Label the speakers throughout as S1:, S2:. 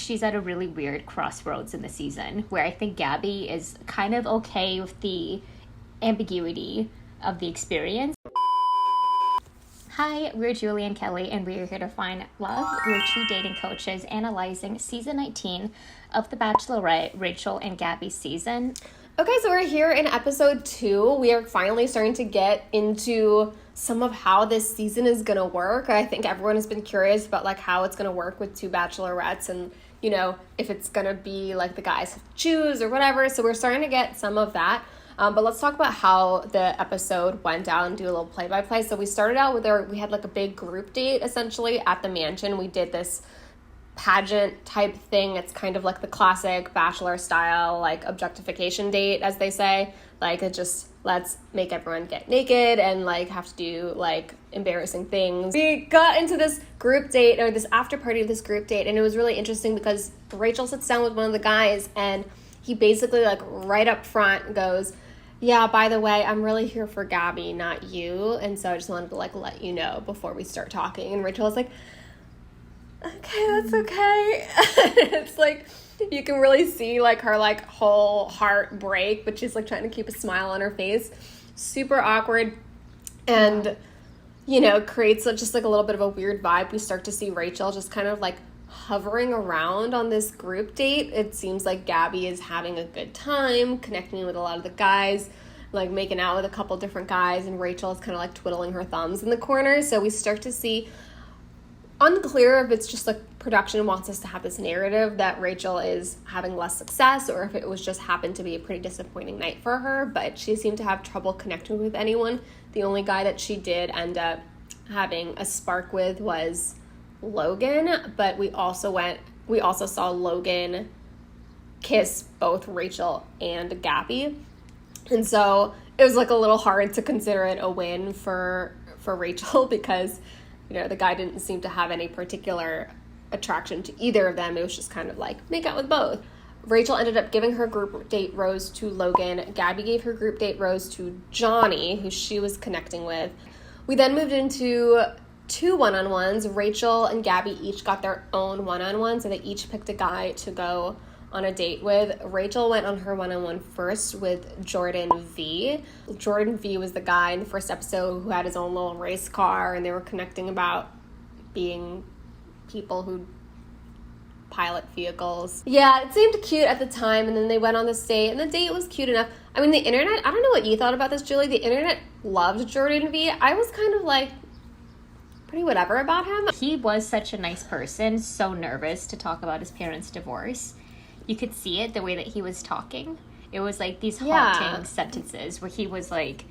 S1: she's at a really weird crossroads in the season where I think Gabby is kind of okay with the ambiguity of the experience. Hi, we're Julie and Kelly, and we are here to find love. We're two dating coaches analyzing season 19 of The Bachelorette, Rachel and Gabby season.
S2: Okay, so we're here in episode 2. We are finally starting to get into some of how this season is going to work. I think everyone has been curious about like how it's going to work with two bachelorettes and, you know, if it's going to be like the guys have to choose or whatever. So we're starting to get some of that. But let's talk about how the episode went down and do a little play-by-play. So we started out with we had like a big group date essentially at the mansion. We did this pageant type thing. It's kind of like the classic bachelor style, like objectification date, as they say. Like it just, let's make everyone get naked and like have to do like embarrassing things. We got into this group date or this after party of this group date, and it was really interesting because Rachel sits down with one of the guys and he basically like right up front goes, yeah, by the way, I'm really here for Gabby, not you. And so I just wanted to like let you know before we start talking. And Rachel was like, okay, that's okay. It's like you can really see like her like whole heart break, but she's like trying to keep a smile on her face. Super awkward, and you know, creates just like a little bit of a weird vibe. We start to see Rachel just kind of like hovering around on this group date. It seems like Gabby is having a good time connecting with a lot of the guys, like making out with a couple different guys, and Rachel is kind of like twiddling her thumbs in the corner. So we start to see, unclear if it's just like production wants us to have this narrative that Rachel is having less success or if it was just happened to be a pretty disappointing night for her, but she seemed to have trouble connecting with anyone. The only guy that she did end up having a spark with was Logan, but we also saw Logan kiss both Rachel and Gabby, and so it was like a little hard to consider it a win for Rachel because, you know, the guy didn't seem to have any particular attraction to either of them. It was just kind of like make out with both. Rachel ended up giving her group date rose to Logan. Gabby gave her group date rose to Johnny, who she was connecting with. We then moved into 2 one-on-ones. Rachel and Gabby each got their own one-on-one, so they each picked a guy to go on a date with. Rachel went on her one-on-one first with Jordan V. Jordan V was the guy in the first episode who had his own little race car, and they were connecting about being people who pilot vehicles. Yeah, it seemed cute at the time, and then they went on this date, and the date was cute enough. I mean, the internet, I don't know what you thought about this, Julie. The internet loved Jordan V. I was kind of like, pretty whatever about him.
S1: He was such a nice person, so nervous to talk about his parents' divorce. You could see it the way that he was talking. It was like these haunting sentences where he was like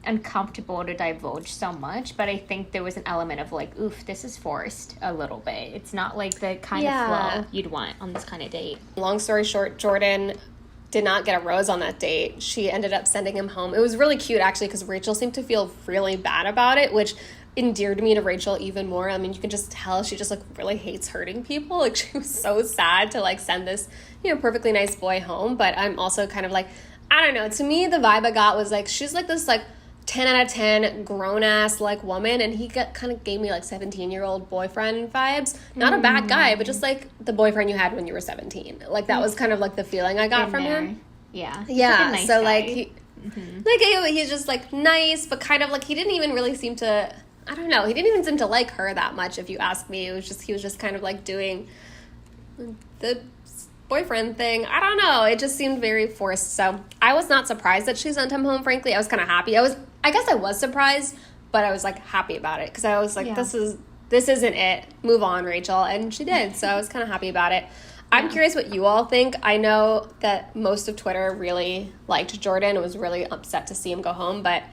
S1: uncomfortable to divulge so much, but I think there was an element of like, oof, this is forced a little bit. It's not like the kind of flow you'd want on this kind of date.
S2: Long story short, Jordan did not get a rose on that date. She ended up sending him home. It was really cute actually because Rachel seemed to feel really bad about it, which endeared me to Rachel even more. I mean, you can just tell she just like really hates hurting people. Like she was so sad to like send this, you know, perfectly nice boy home. But I'm also kind of like, I don't know, to me the vibe I got was like she's like this like 10 out of 10 grown-ass like woman, and he kind of gave me like 17-year-old boyfriend vibes. Not a bad guy, but just like the boyfriend you had when you were 17. Like that was kind of like the feeling I got from him.
S1: Yeah.
S2: Yeah.
S1: Like a nice
S2: so
S1: guy.
S2: like like he's just like nice, but kind of like he didn't even really seem to, I don't know, he didn't even seem to like her that much, if you ask me. It was just, he was just kind of like doing the boyfriend thing. I don't know. It just seemed very forced. So I was not surprised that she sent him home, frankly. I was kind of happy. I guess I was surprised, but I was like happy about it because I was like, this isn't it. Move on, Rachel. And she did. So I was kind of happy about it. I'm curious what you all think. I know that most of Twitter really liked Jordan and was really upset to see him go home, but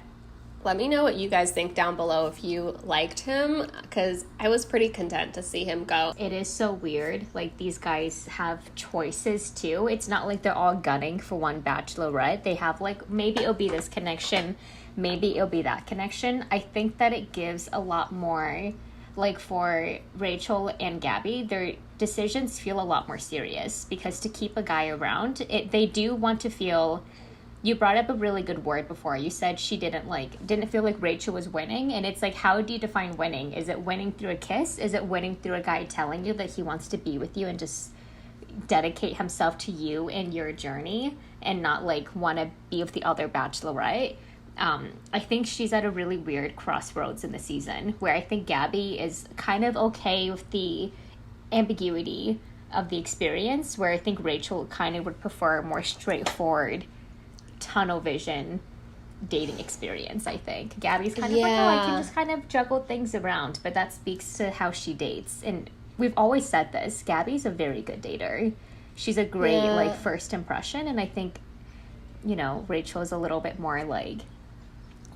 S2: let me know what you guys think down below if you liked him, because I was pretty content to see him go.
S1: It is so weird. Like, these guys have choices, too. It's not like they're all gunning for one bachelorette. They have, like, maybe it'll be this connection, maybe it'll be that connection. I think that it gives a lot more, like, for Rachel and Gabby, their decisions feel a lot more serious, because to keep a guy around, they do want to feel... You brought up a really good word before. You said she didn't feel like Rachel was winning. And it's like, how do you define winning? Is it winning through a kiss? Is it winning through a guy telling you that he wants to be with you and just dedicate himself to you and your journey and not like want to be with the other bachelorette. I think she's at a really weird crossroads in the season where I think Gabby is kind of okay with the ambiguity of the experience, where I think Rachel kind of would prefer a more straightforward tunnel vision dating experience. I think Gabby's kind of like, oh, I can just kind of juggle things around, but that speaks to how she dates. And we've always said this, Gabby's a very good dater. She's a great like first impression, and I think, you know, Rachel is a little bit more like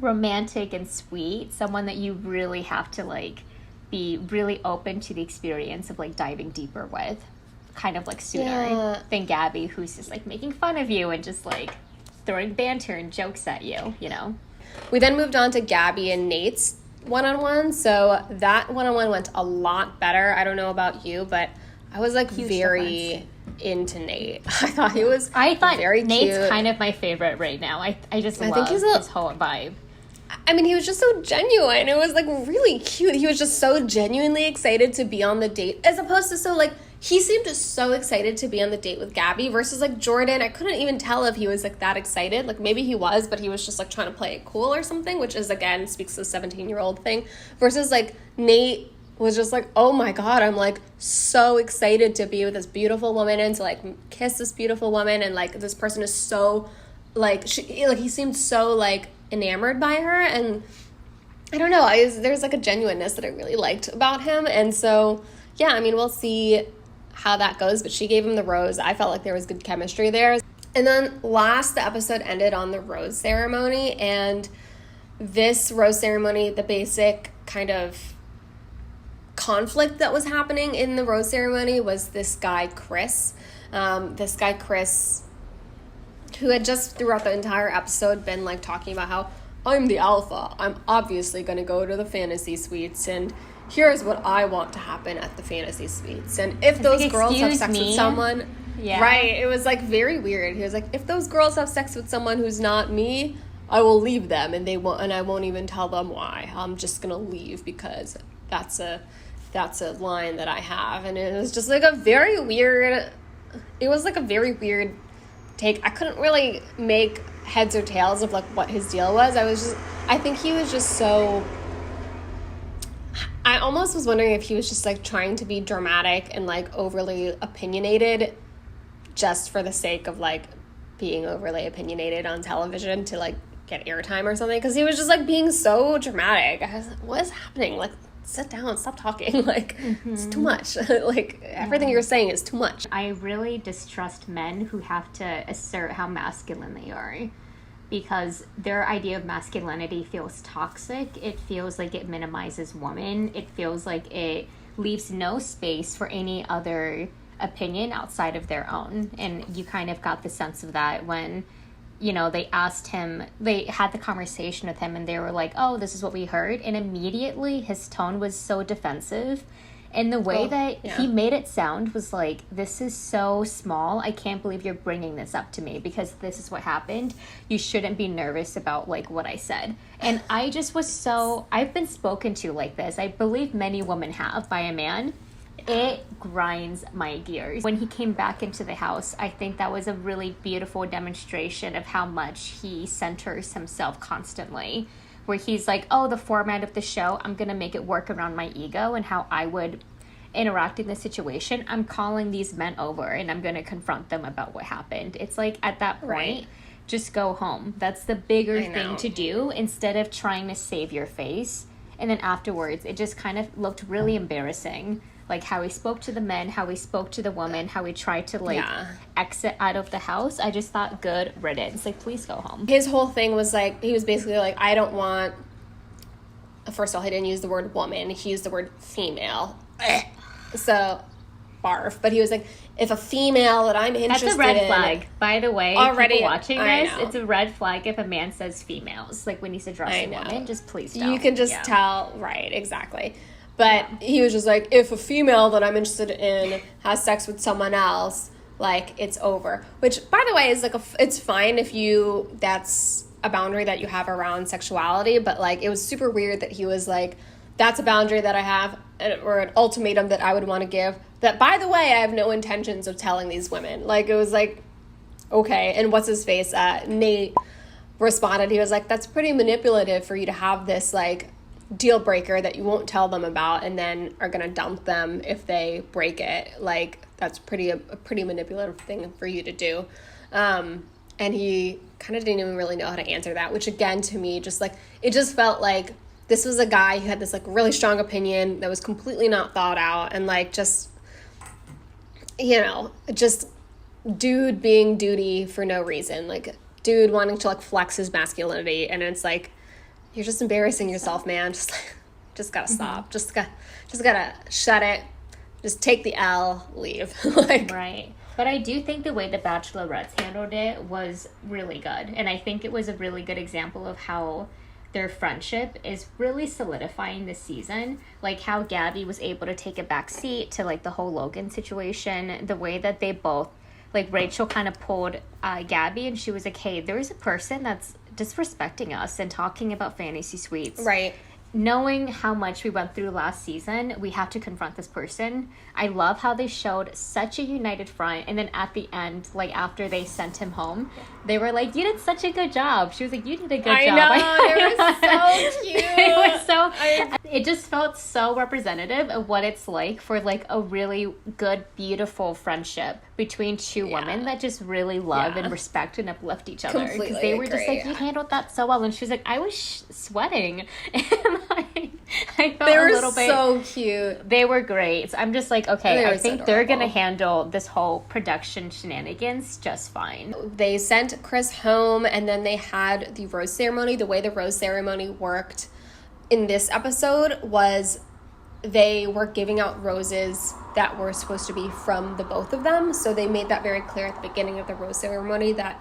S1: romantic and sweet, someone that you really have to like be really open to the experience of like diving deeper with, kind of like sooner than Gabby, who's just like making fun of you and just like throwing banter and jokes at you, you know.
S2: We then moved on to Gabby and Nate's one-on-one. So that one-on-one went a lot better. I don't know about you, but I was like very into Nate. I thought very
S1: Nate's
S2: cute.
S1: kind of my favorite right now. I just love
S2: think
S1: his whole vibe.
S2: I mean, he was just so genuine. It was like really cute. He was just so genuinely excited to be on the date, as opposed to so like he seemed so excited to be on the date with Gabby versus like Jordan. I couldn't even tell if he was like that excited. Like maybe he was, but he was just like trying to play it cool or something, which is again speaks to the 17-year-old thing. Versus like Nate was just like, oh my God, I'm like so excited to be with this beautiful woman and to like kiss this beautiful woman, and like this person is so like he seemed so like enamored by her, and I don't know, there's like a genuineness that I really liked about him. And so yeah, I mean, we'll see how that goes, but she gave him the rose. I felt like there was good chemistry there. And then the episode ended on the rose ceremony, and this rose ceremony, the basic kind of conflict that was happening in the rose ceremony was this guy Chris, who had just throughout the entire episode been like talking about how I'm the alpha. I'm obviously going to go to the fantasy suites, and here's what I want to happen at the fantasy suites. And if those girls have sex with someone, right? It was like very weird. He was like, if those girls have sex with someone who's not me, I will leave them, and I won't even tell them why. I'm just going to leave because that's a line that I have. And it was just like a very weird take. I couldn't really make heads or tails of like what his deal was. I think he was just so, I almost was wondering if he was just like trying to be dramatic and like overly opinionated just for the sake of like being overly opinionated on television to like get airtime or something, because he was just like being so dramatic. I was like, what is happening? Like, sit down, stop talking. Like, it's too much. Like, everything you're saying is too much.
S1: I really distrust men who have to assert how masculine they are, because their idea of masculinity feels toxic. It feels like it minimizes women. It feels like it leaves no space for any other opinion outside of their own. And you kind of got the sense of that when, you know, they asked him, they had the conversation with him, and they were like, oh, this is what we heard. And immediately his tone was so defensive. And the way he made it sound was like, this is so small. I can't believe you're bringing this up to me because this is what happened. You shouldn't be nervous about like what I said. And I just was so, I've been spoken to like this. I believe many women have by a man. It grinds my gears. When he came back into the house, I think that was a really beautiful demonstration of how much he centers himself constantly, where he's like, oh, the format of the show, I'm going to make it work around my ego and how I would interact in this situation. I'm calling these men over and I'm going to confront them about what happened. It's like, at that point, just go home. That's the bigger thing to do instead of trying to save your face. And then afterwards, it just kind of looked really embarrassing. Like how he spoke to the men, how he spoke to the woman, how he tried to like exit out of the house. I just thought, good riddance. Like, please go home.
S2: His whole thing was like, he was basically like, I don't want, first of all, he didn't use the word woman. He used the word female. So, barf. But he was like, if a female that I'm interested in.
S1: That's a red flag, by the way.
S2: Already
S1: people watching this, it's a red flag if a man says females. Like when he's addressing women, just please don't.
S2: You can just tell, right, exactly. But he was just like, if a female that I'm interested in has sex with someone else, like, it's over. Which, by the way, is like, it's fine if that's a boundary that you have around sexuality. But, like, it was super weird that he was like, that's a boundary that I have, or an ultimatum that I would want to give, that, by the way, I have no intentions of telling these women. Like, it was like, okay. And what's his face? Nate responded. He was like, that's pretty manipulative for you to have this, like, deal breaker that you won't tell them about and then are going to dump them if they break it. Like, that's a pretty manipulative thing for you to do. And he kind of didn't even really know how to answer that, which, again, to me, just, like, it just felt like this was a guy who had this, like, really strong opinion that was completely not thought out, and, like, just, you know, just dude being duty for no reason. Like, dude wanting to, like, flex his masculinity, and it's like, you're just embarrassing yourself, man. Just gotta stop. Just gotta shut it. Just take the L, leave. Like,
S1: right. But I do think the way the Bachelorettes handled it was really good. And I think it was a really good example of how their friendship is really solidifying this season. Like, how Gabby was able to take a back seat to, like, the whole Logan situation. The way that they both, like, Rachel kind of pulled Gabby, and she was like, hey, there is a person that's disrespecting us and talking about fantasy suites.
S2: Right.
S1: Knowing how much we went through last season, we have to confront this person. I love how they showed such a united front, and then at the end, like, after they sent him home, they were like, you did such a good job. She was like, you did a good job.
S2: I know, they were so cute.
S1: It was so, it just felt so representative of what it's like for, like, a really good, beautiful friendship between two women that just really love and respect and uplift each other. Because they were just like, you handled that so well. And she was like, I was sweating. And I felt a little bit.
S2: They were so cute.
S1: They were great. So I'm just like, okay, I think
S2: so
S1: they're going to handle this whole production shenanigans just fine.
S2: They sent Chris home, and then they had the rose ceremony. The way the rose ceremony worked in this episode was they were giving out roses that were supposed to be from the both of them. So they made that very clear at the beginning of the rose ceremony that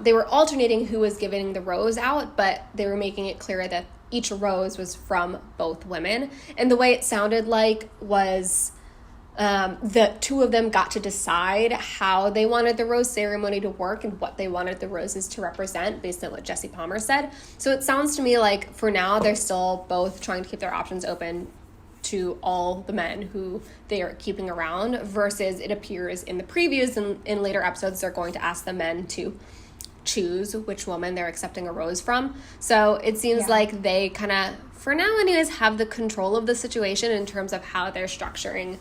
S2: they were alternating who was giving the rose out, but they were making it clear that each rose was from both women. And the way it sounded like was the two of them got to decide how they wanted the rose ceremony to work and what they wanted the roses to represent based on what Jesse Palmer said. So it sounds to me like for now they're still both trying to keep their options open to all the men who they are keeping around, versus it appears in the previews and in later episodes they're going to ask the men to choose which woman they're accepting a rose from. So it seems like they kind of, for now anyways, have the control of the situation in terms of how they're structuring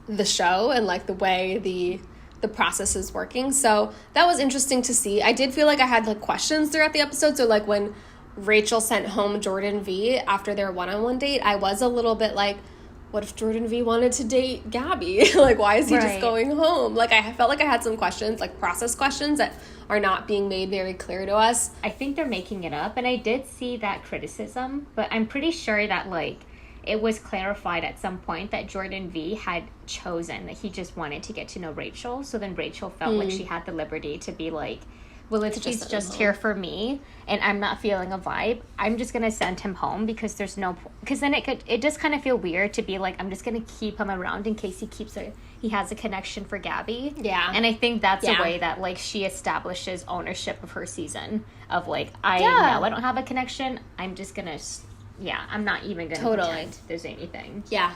S2: the show and, like, the way the process is working. So that was interesting to see. I did feel like I had, like, questions throughout the episode. So, like, when Rachel sent home Jordan V after their one-on-one date, I was a little bit like, what if Jordan V wanted to date Gabby? Like, why is he just going home? Like, I felt like I had some questions, like process questions that are not being made very clear to us.
S1: I think they're making it up, and I did see that criticism, but I'm pretty sure that, like, it was clarified at some point that Jordan V had chosen that he just wanted to get to know Rachel. So then Rachel felt like she had the liberty to be like, well, if he's just here for me and I'm not feeling a vibe, I'm just going to send him home, because there's no... Because then it does kind of feel weird to be like, I'm just going to keep him around in case he has a connection for Gabby. Yeah. And I think that's a way that, like, she establishes ownership of her season of, like, I know I don't have a connection. I'm just going to... Yeah, I'm not even going to pretend there's anything.
S2: Yeah.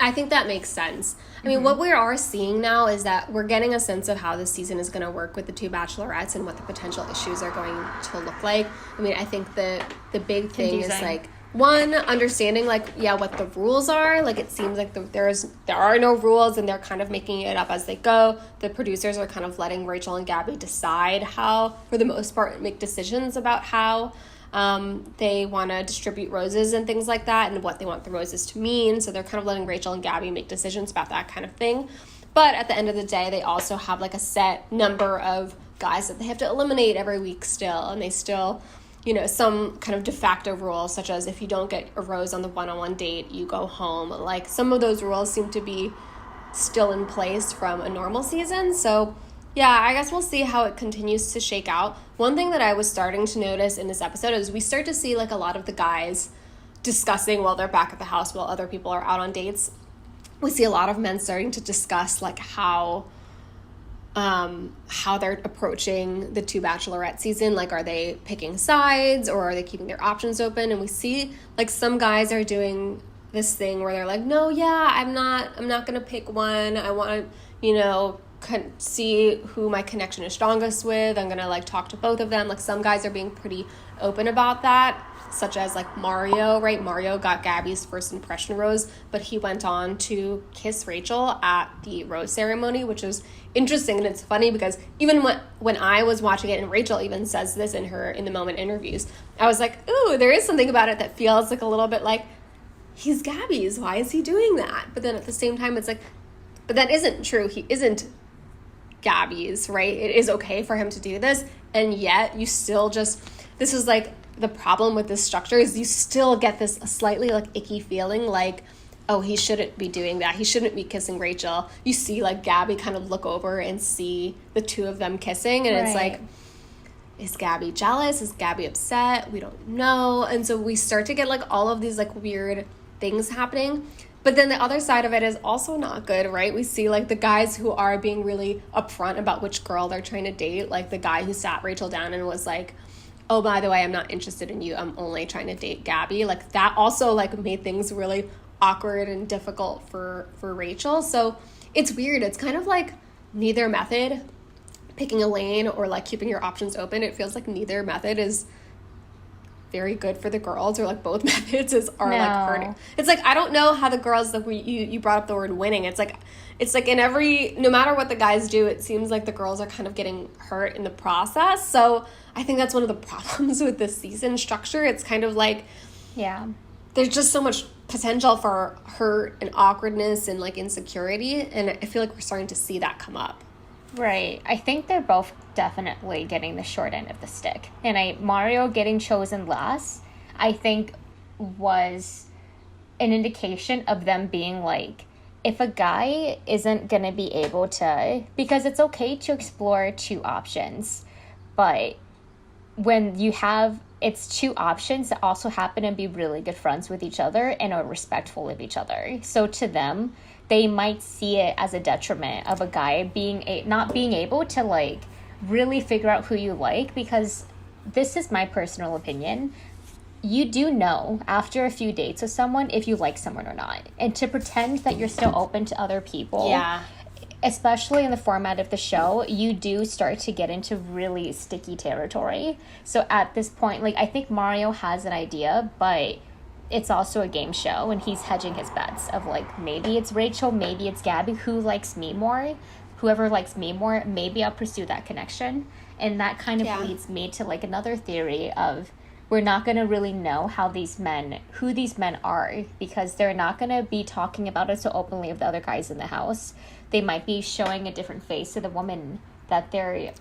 S2: I think that makes sense. I mean, what we are seeing now is that we're getting a sense of how this season is going to work with the two bachelorettes and what the potential issues are going to look like. I mean, I think the big thing is, like, one, understanding, like, what the rules are. Like, it seems like there are no rules, and they're kind of making it up as they go. The producers are kind of letting Rachel and Gabby decide how, for the most part, make decisions about how they want to distribute roses and things like that, and what they want the roses to mean. So they're kind of letting Rachel and Gabby make decisions about that kind of thing. But at the end of the day, they also have, like, a set number of guys that they have to eliminate every week still. And they still, some kind of de facto rules, such as if you don't get a rose on the one-on-one date, you go home. Like, some of those rules seem to be still in place from a normal season. So yeah, I guess we'll see how it continues to shake out. One thing that I was starting to notice in this episode is we start to see, like, a lot of the guys discussing while they're back at the house while other people are out on dates. We see a lot of men starting to discuss, like, how they're approaching the two Bachelorette season. Like, are they picking sides or are they keeping their options open? And we see, like, some guys are doing this thing where they're like, no, yeah, I'm not gonna pick one. I want to, see who my connection is strongest with. I'm gonna like talk to both of them. Like some guys are being pretty open about that, such as like Mario, right? Mario got Gabby's first impression rose, but he went on to kiss Rachel at the rose ceremony, which is interesting. And it's funny because even when I was watching it, and Rachel even says this in the moment interviews, I was like, ooh, there is something about it that feels like a little bit like, he's Gabby's, why is he doing that? But then at the same time, it's like, but that isn't true. He isn't Gabby's, right? It is okay for him to do this, and yet you still this is like the problem with this structure is you still get this slightly like icky feeling like, oh, he shouldn't be doing that. He shouldn't be kissing Rachel. You see like Gabby kind of look over and see the two of them kissing, and it's like, is Gabby jealous? Is Gabby upset? We don't know. And so we start to get like all of these like weird things happening. But then the other side of it is also not good, right? We see like the guys who are being really upfront about which girl they're trying to date. Like the guy who sat Rachel down and was like, oh, by the way, I'm not interested in you. I'm only trying to date Gabby. Like that also like made things really awkward and difficult for Rachel. So it's weird. It's kind of like neither method, picking a lane or like keeping your options open. It feels like neither method is very good for the girls, or like both methods are like hurting. It's like, I don't know how the girls, like you brought up the word winning. It's like in every, no matter what the guys do, it seems like the girls are kind of getting hurt in the process. So I think that's one of the problems with this season structure. It's kind of like, there's just so much potential for hurt and awkwardness and like insecurity, and I feel like we're starting to see that come up.
S1: Right. I think they're both definitely getting the short end of the stick. And Mario getting chosen last, I think, was an indication of them being like, if a guy isn't going to be able to, because it's okay to explore two options, but when you have, it's two options that also happen to be really good friends with each other and are respectful of each other. So to them, they might see it as a detriment of a guy not being able to like really figure out who you like, because this is my personal opinion. You do know after a few dates with someone if you like someone or not. And to pretend that you're still open to other people, especially in the format of the show, you do start to get into really sticky territory. So at this point, like, I think Mario has an idea, but it's also a game show, and he's hedging his bets of like, maybe it's Rachel, maybe it's Gabby. Who likes me more? Whoever likes me more, maybe I'll pursue that connection. And that kind of leads me to like another theory of, we're not going to really know who these men are, because they're not going to be talking about it so openly of the other guys in the house. They might be showing a different face to the woman that they're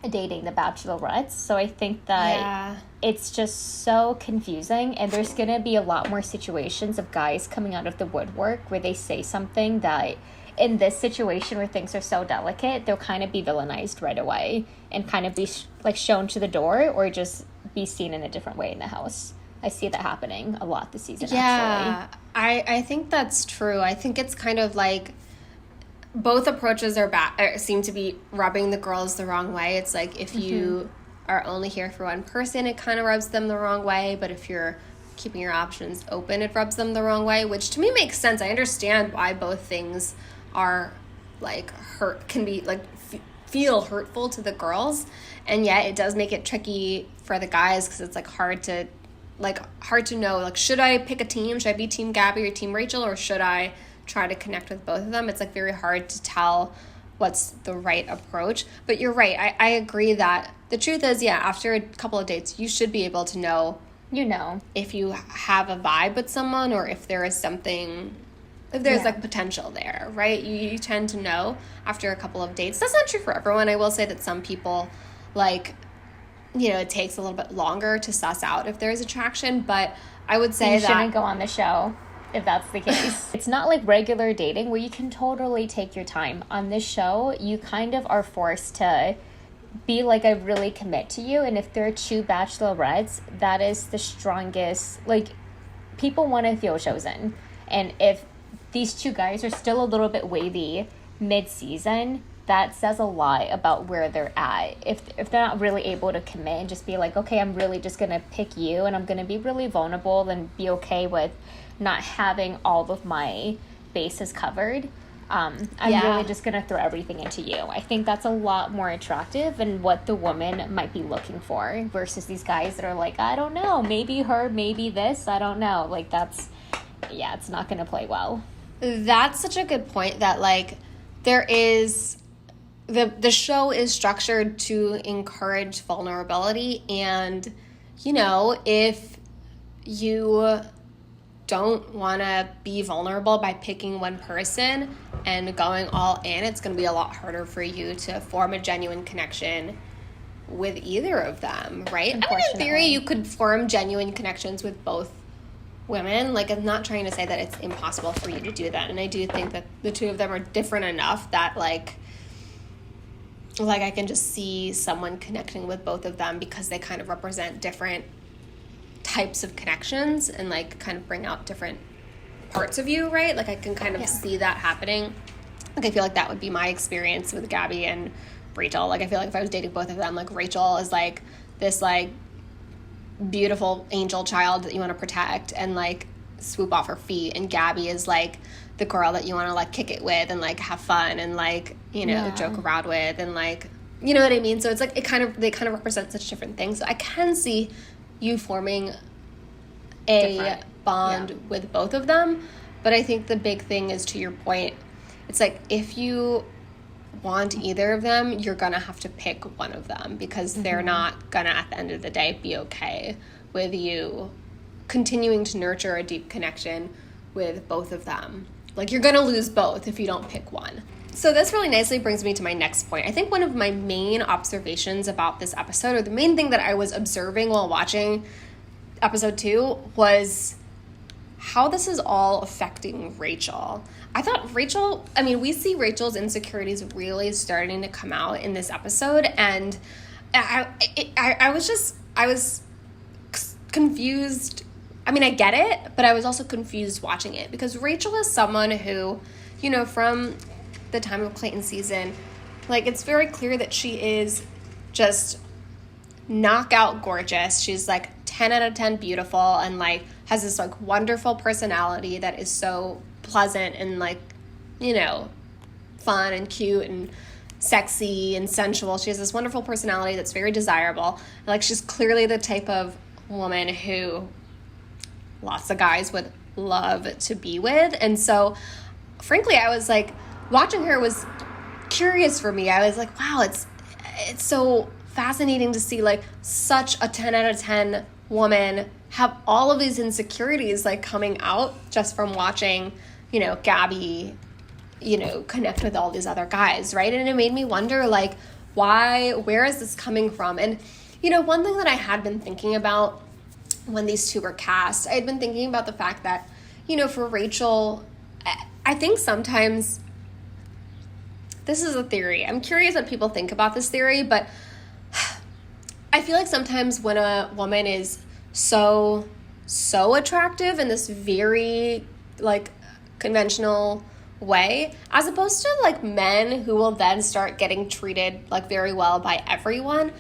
S1: dating, the Bachelorettes. So I think that it's just so confusing, and there's going to be a lot more situations of guys coming out of the woodwork where they say something that, in this situation where things are so delicate, they'll kind of be villainized right away and kind of be like shown to the door, or just be seen in a different way in the house. I see that happening a lot this season, actually.
S2: I think that's true. I think it's kind of like both approaches seem to be rubbing the girls the wrong way. It's like, if you are only here for one person, it kind of rubs them the wrong way. But if you're keeping your options open, it rubs them the wrong way, which to me makes sense. I understand why both things are like can be like feel hurtful to the girls, and yet it does make it tricky for the guys, because it's like hard to know, like, should I pick a team? Should I be Team Gabby or Team Rachel, or should I try to connect with both of them? It's like very hard to tell what's the right approach. But you're right. I agree that the truth is, after a couple of dates, you should be able to know, if you have a vibe with someone, or if there is something, if there's like potential there, right? You tend to know after a couple of dates. That's not true for everyone. I will say that some people, like, it takes a little bit longer to suss out if there's attraction, but I would say
S1: you shouldn't go on the show if that's the case. It's not like regular dating where you can totally take your time. On this show, you kind of are forced to be like, I really commit to you, and if there are two bachelorettes, that is the strongest, like, people want to feel chosen. And if these two guys are still a little bit wavy mid-season, that says a lot about where they're at. If they're not really able to commit and just be like, okay, I'm really just going to pick you, and I'm going to be really vulnerable and be okay with not having all of my bases covered. I'm
S2: Yeah.
S1: really just gonna throw everything into you. I think that's a lot more attractive and what the woman might be looking for versus these guys that are like, I don't know, maybe her, maybe this, I don't know. Like, that's, yeah, it's not gonna play well.
S2: That's such a good point that, like, there is the show is structured to encourage vulnerability, and, you know, if you don't want to be vulnerable by picking one person and going all in, it's going to be a lot harder for you to form a genuine connection with either of them, right? I mean, in theory, you could form genuine connections with both women. Like, I'm not trying to say that it's impossible for you to do that, and I do think that the two of them are different enough that, like I can just see someone connecting with both of them because they kind of represent different types of connections and, like, kind of bring out different parts of you, right? Like, I can kind of see that happening. Like, I feel like that would be my experience with Gabby and Rachel. Like, I feel like if I was dating both of them, like, Rachel is, like, this, like, beautiful angel child that you want to protect and, like, swoop off her feet, and Gabby is, like, the girl that you want to, like, kick it with and, like, have fun and, like, you know, joke around with and, like, you know what I mean? So it's like they kind of represent such different things. So I can see you forming a bond with both of them, but I think the big thing is, to your point, it's like if you want either of them, you're gonna have to pick one of them because they're not gonna, at the end of the day, be okay with you continuing to nurture a deep connection with both of them. Like, you're gonna lose both if you don't pick one. So this really nicely brings me to my next point. I think one of my main observations about this episode, or the main thing that I was observing while watching episode 2, was how this is all affecting Rachel. I thought Rachel, I mean, we see Rachel's insecurities really starting to come out in this episode, and I was confused. I mean, I get it, but I was also confused watching it because Rachel is someone who, you know, from the time of Clayton's season, like, it's very clear that she is just knockout gorgeous. She's like 10 out of 10 beautiful and, like, has this, like, wonderful personality that is so pleasant and, like, you know, fun and cute and sexy and sensual. She has this wonderful personality that's very desirable. Like, she's clearly the type of woman who lots of guys would love to be with. And so, frankly, I was like, watching her was curious for me. I was like, wow, it's so fascinating to see, like, such a 10 out of 10 woman have all of these insecurities, like, coming out just from watching, you know, Gabby, you know, connect with all these other guys, right? And it made me wonder, like, where is this coming from? And, you know, one thing that I had been thinking about when these two were cast, I had been thinking about the fact that, you know, for Rachel, I think sometimes, this is a theory. I'm curious what people think about this theory, but I feel like sometimes when a woman is so attractive in this very, like, conventional way, as opposed to, like, men who will then start getting treated, like, very well by everyone,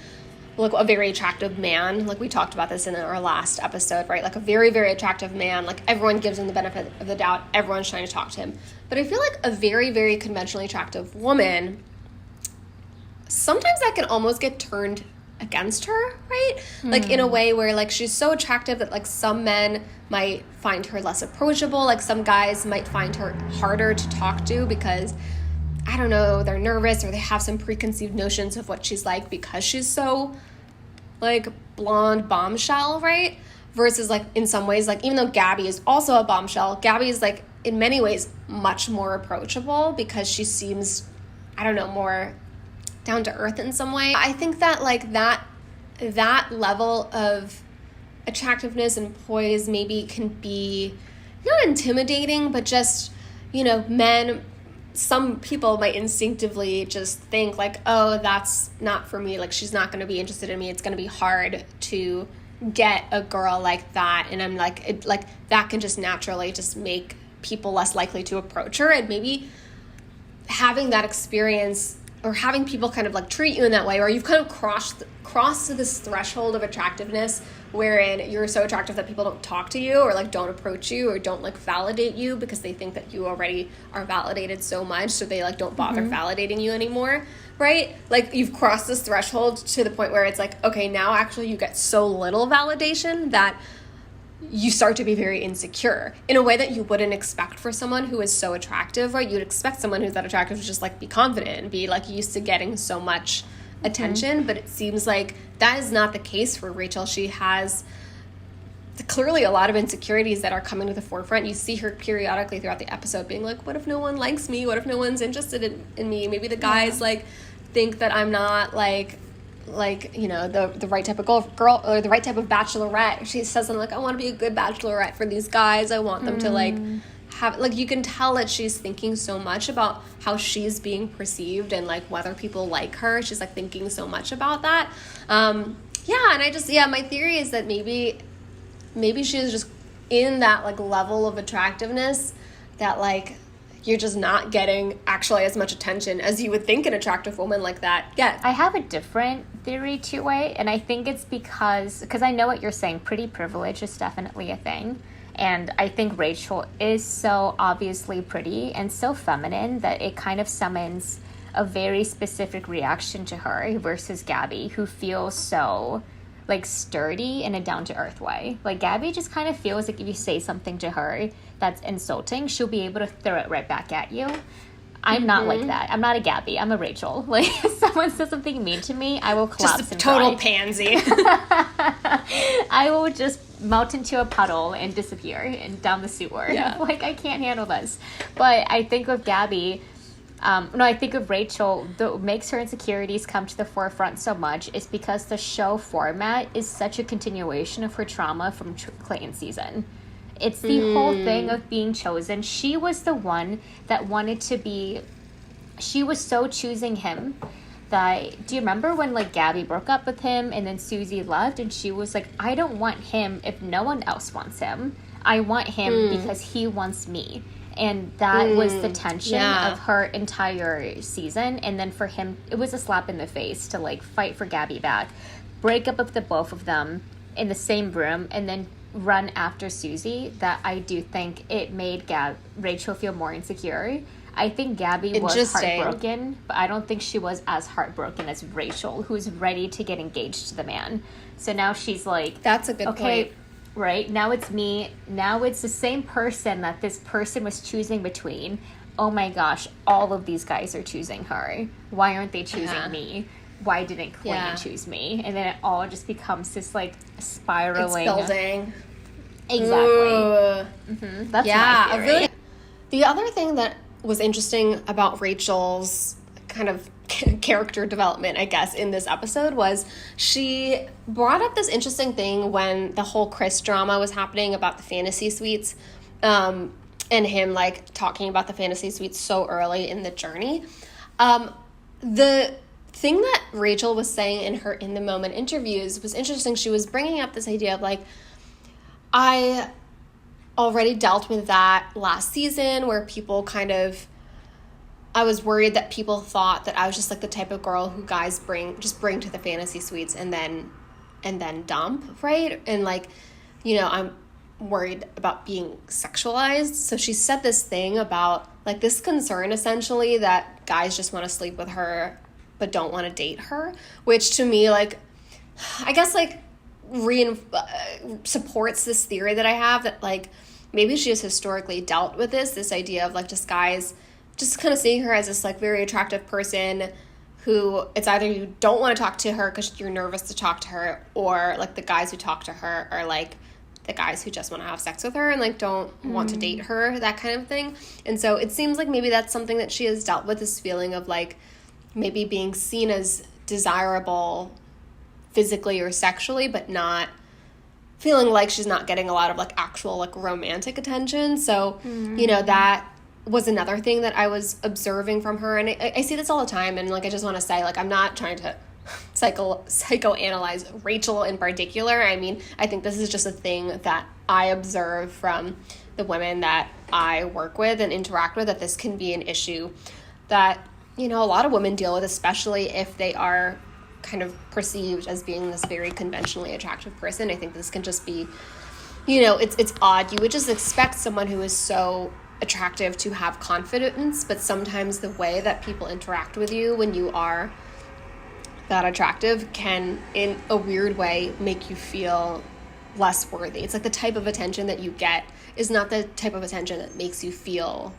S2: like a very attractive man, like we talked about this in our last episode, right? Like, a very, very attractive man, like, everyone gives him the benefit of the doubt, everyone's trying to talk to him. But I feel like a very, very conventionally attractive woman, sometimes that can almost get turned against her, right? Like, in a way where, like, she's so attractive that, like, some men might find her less approachable, like, some guys might find her harder to talk to because, I don't know, they're nervous or they have some preconceived notions of what she's like because she's so, like, blonde bombshell, right? Versus, like, in some ways, like, even though Gabby is also a bombshell, Gabby is, like, in many ways much more approachable because she seems, I don't know, more down to earth in some way. I think that, like, that level of attractiveness and poise maybe can be not intimidating, but just, you know, some people might instinctively just think, like, oh, that's not for me. Like, she's not going to be interested in me. It's going to be hard to get a girl like that. And I'm like, that can just naturally just make people less likely to approach her. And maybe having that experience or having people kind of, like, treat you in that way, or you've kind of crossed this threshold of attractiveness wherein you're so attractive that people don't talk to you or like don't approach you or don't like validate you because they think that you already are validated so much, so they like don't bother validating you anymore, right? Like you've crossed this threshold to the point where it's like, okay, now actually you get so little validation that you start to be very insecure in a way that you wouldn't expect for someone who is so attractive, right? You'd expect someone who's that attractive to just like be confident and be like used to getting so much attention, but it seems like that is not the case for Rachel. She has clearly a lot of insecurities that are coming to the forefront. You see her periodically throughout the episode being like, what if no one likes me? What if no one's interested in me? Maybe the guys like think that I'm not like you know, the right type of girl or the right type of bachelorette. She says something like, I want to be a good bachelorette for these guys. I want them to like have, like, you can tell that she's thinking so much about how she's being perceived and like whether people like her. She's like thinking so much about that. And I just, my theory is that maybe she's just in that like level of attractiveness that like you're just not getting actually as much attention as you would think an attractive woman like that gets.
S1: I have a different theory to it, and I think it's because I know what you're saying. Pretty privilege is definitely a thing. And I think Rachel is so obviously pretty and so feminine that it kind of summons a very specific reaction to her versus Gabby, who feels so like sturdy in a down-to-earth way. Like Gabby just kind of feels like if you say something to her that's insulting, she'll be able to throw it right back at you. I'm not like that. I'm not a Gabby. I'm a Rachel. Like if someone says something mean to me, I will collapse
S2: just a
S1: and
S2: total
S1: cry.
S2: pansy.
S1: I will just melt into a puddle and disappear and down the sewer.
S2: Yeah.
S1: Like I can't handle this. But I think of Gabby. I think of Rachel, that makes her insecurities come to the forefront so much is because the show format is such a continuation of her trauma from Clayton's season. It's the whole thing of being chosen. She was the one that wanted to be, she was so choosing him that, do you remember when like Gabby broke up with him and then Susie left and she was like, I don't want him if no one else wants him. I want him because he wants me. And that was the tension of her entire season. And then for him, it was a slap in the face to like fight for Gabby back, break up with the both of them in the same room, and then run after Susie. That I do think it made Rachel feel more insecure. I think Gabby was heartbroken, but I don't think she was as heartbroken as Rachel, who's ready to get engaged to the man. So now she's like,
S2: that's a good point.
S1: Right, now it's me. Now it's the same person that this person was choosing between. Oh my gosh, all of these guys are choosing her. Why aren't they choosing me? Why didn't Clayton choose me? And then it all just becomes this like spiraling.
S2: It's building.
S1: Exactly. That's my theory.
S2: Really. The other thing that was interesting about Rachel's kind of character development, I guess, in this episode was she brought up this interesting thing when the whole Chris drama was happening about the fantasy suites, and him like talking about the fantasy suites so early in the journey. The thing that Rachel was saying in her in the moment interviews was interesting. She was bringing up this idea of like, I already dealt with that last season where people kind of, I was worried that people thought that I was just like the type of girl who guys bring to the fantasy suites and then dump, right? And like, you know, I'm worried about being sexualized. So she said this thing about like this concern essentially that guys just want to sleep with her but don't want to date her, which to me, like, I guess like supports this theory that I have that like maybe she has historically dealt with this idea of like just guys just kind of seeing her as this like very attractive person who it's either you don't want to talk to her because you're nervous to talk to her, or like the guys who talk to her are like the guys who just want to have sex with her and like don't want to date her, that kind of thing. And so it seems like maybe that's something that she has dealt with, this feeling of like maybe being seen as desirable physically or sexually, but not feeling like she's not getting a lot of like actual like romantic attention. So, you know, that was another thing that I was observing from her. And I see this all the time. And like, I just want to say, like, I'm not trying to psychoanalyze Rachel in particular. I mean, I think this is just a thing that I observe from the women that I work with and interact with, that this can be an issue that, you know, a lot of women deal with, especially if they are kind of perceived as being this very conventionally attractive person. I think this can just be, you know, it's odd. You would just expect someone who is so attractive to have confidence, but sometimes the way that people interact with you when you are that attractive can, in a weird way, make you feel less worthy. It's like the type of attention that you get is not the type of attention that makes you feel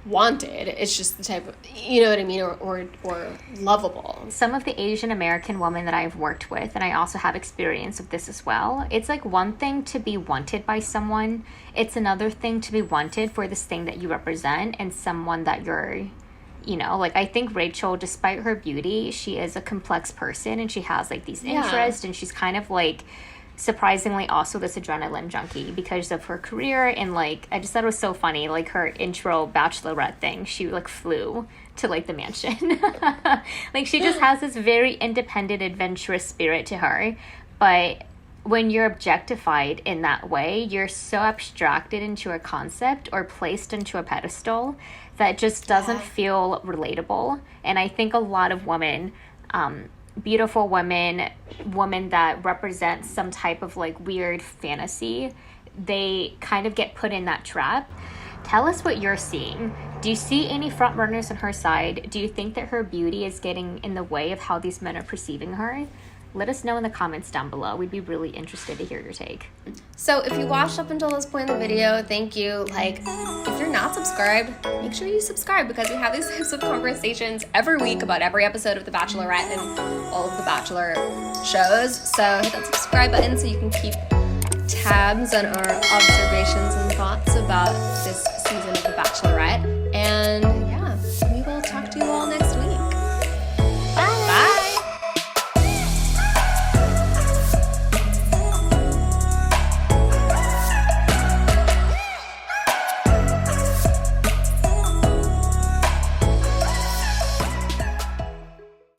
S2: wanted. It's just the type of, you know what I mean, or lovable.
S1: Some of the Asian American women that I've worked with, and I also have experience with this as well, it's like one thing to be wanted by someone, it's another thing to be wanted for this thing that you represent and someone that you're, you know, like I think Rachel, despite her beauty, she is a complex person and she has like these interests, and she's kind of like surprisingly also this adrenaline junkie because of her career. And like I just thought it was so funny, like her intro Bachelorette thing, she like flew to like the mansion. Like she just has this very independent, adventurous spirit to her. But when you're objectified in that way, you're so abstracted into a concept or placed into a pedestal that just doesn't feel relatable. And I think a lot of women, beautiful women that represent some type of like weird fantasy, they kind of get put in that trap. Tell us what you're seeing. Do you see any front runners on her side? Do you think that her beauty is getting in the way of how these men are perceiving her? Let us know in the comments down below. We'd be really interested to hear your take.
S2: So if you watched up until this point in the video, thank you. Like, if you're not subscribed, make sure you subscribe because we have these types of conversations every week about every episode of The Bachelorette and all of the Bachelor shows. So hit that subscribe button so you can keep tabs on our observations and thoughts about this season of The Bachelorette. And